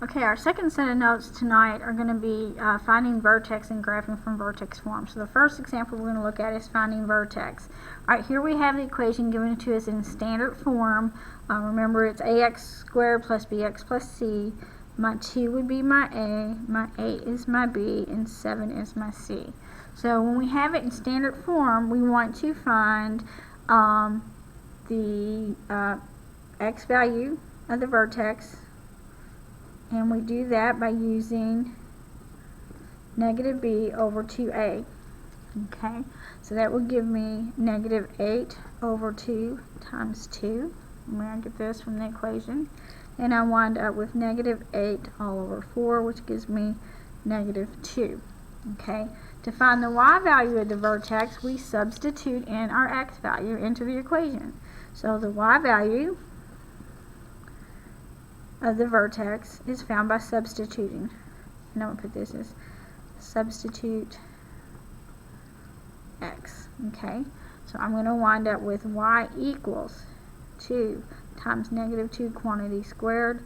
Okay, our second set of notes tonight are going to be finding vertex and graphing from vertex form. So the first example we're going to look at is finding vertex. Alright, here we have the equation given to us in standard form. Remember, it's ax squared plus bx plus c. My 2 would be my a 8 is my b, and 7 is my c. So when we have it in standard form, we want to find the x value of the vertex, and we do that by using negative b over 2a. Okay, so that will give me negative 8 over 2 times 2. I'm going to get this from the equation. And I wind up with negative 8 all over 4, which gives me negative 2. Okay, to find the y value of the vertex, we substitute in our x value into the equation. So the y value of the vertex is found by substituting. And I'm going to put this as substitute x. Okay, so I'm going to wind up with y equals 2 times negative 2 quantity squared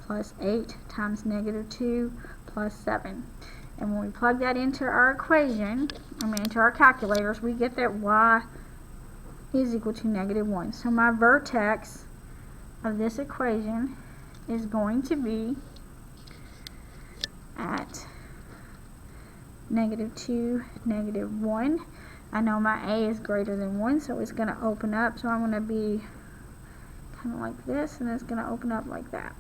plus 8 times negative 2 plus 7. And when we plug that into our equation, into our calculators, we get that y is equal to negative 1. So my vertex of this equation is going to be at negative 2, negative 1. I know my a is greater than 1, so it's going to open up. So I'm going to be kind of like this, and it's going to open up like that.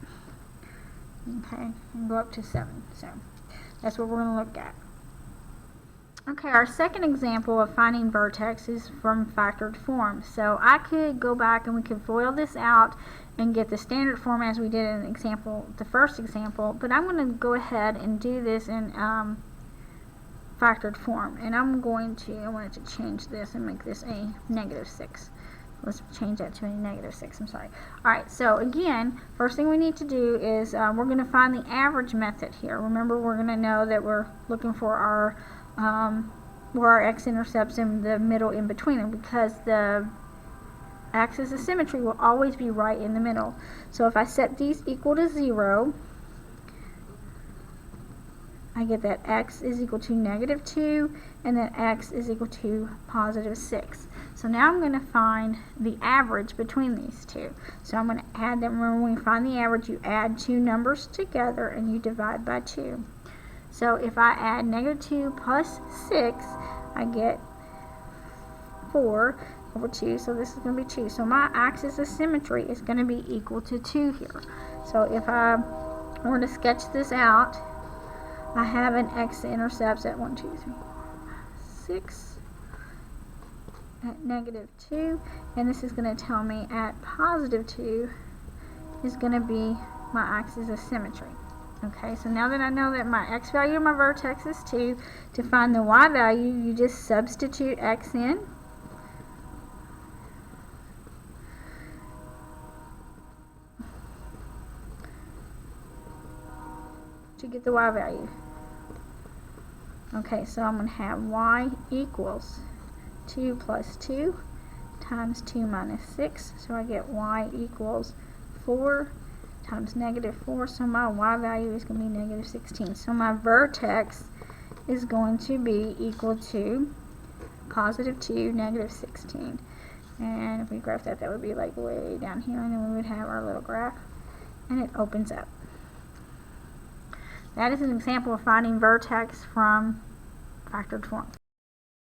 Okay, and go up to 7. So that's what we're going to look at. Okay, our second example of finding vertex is from factored form. So I could go back and we could FOIL this out and get the standard form as we did in the first example, but I'm going to go ahead and do this in factored form. And I wanted to change this and make this a negative 6. Let's change that to a negative 6, I'm sorry. Alright, so again, first thing we need to do is we're going to find the average method here. Remember, we're going to know that we're looking for our where our x-intercepts in the middle in between them, because the axis of symmetry will always be right in the middle. So if I set these equal to 0, I get that x is equal to negative 2 and that x is equal to positive 6. So now I'm going to find the average between these two. So I'm going to add them. Remember, when you find the average, you add two numbers together and you divide by 2. So if I add negative 2 plus 6, I get 4 over 2. So this is going to be 2. So my axis of symmetry is going to be equal to 2 here. So if I were to sketch this out, I have an x-intercepts at 1, 2, 3, 4, 5, 6 at negative 2, and this is going to tell me at positive 2 is going to be my axis of symmetry. Okay, so now that I know that my x value of my vertex is 2, to find the y value, you just substitute x in. To get the y value. Okay, so I'm going to have y equals 2 plus 2 times 2 minus 6. So I get y equals 4 times negative 4. So my y value is going to be negative 16. So my vertex is going to be equal to positive 2, negative 16. And if we graph that, that would be like way down here. And then we would have our little graph. And it opens up. That is an example of finding vertex from factored form.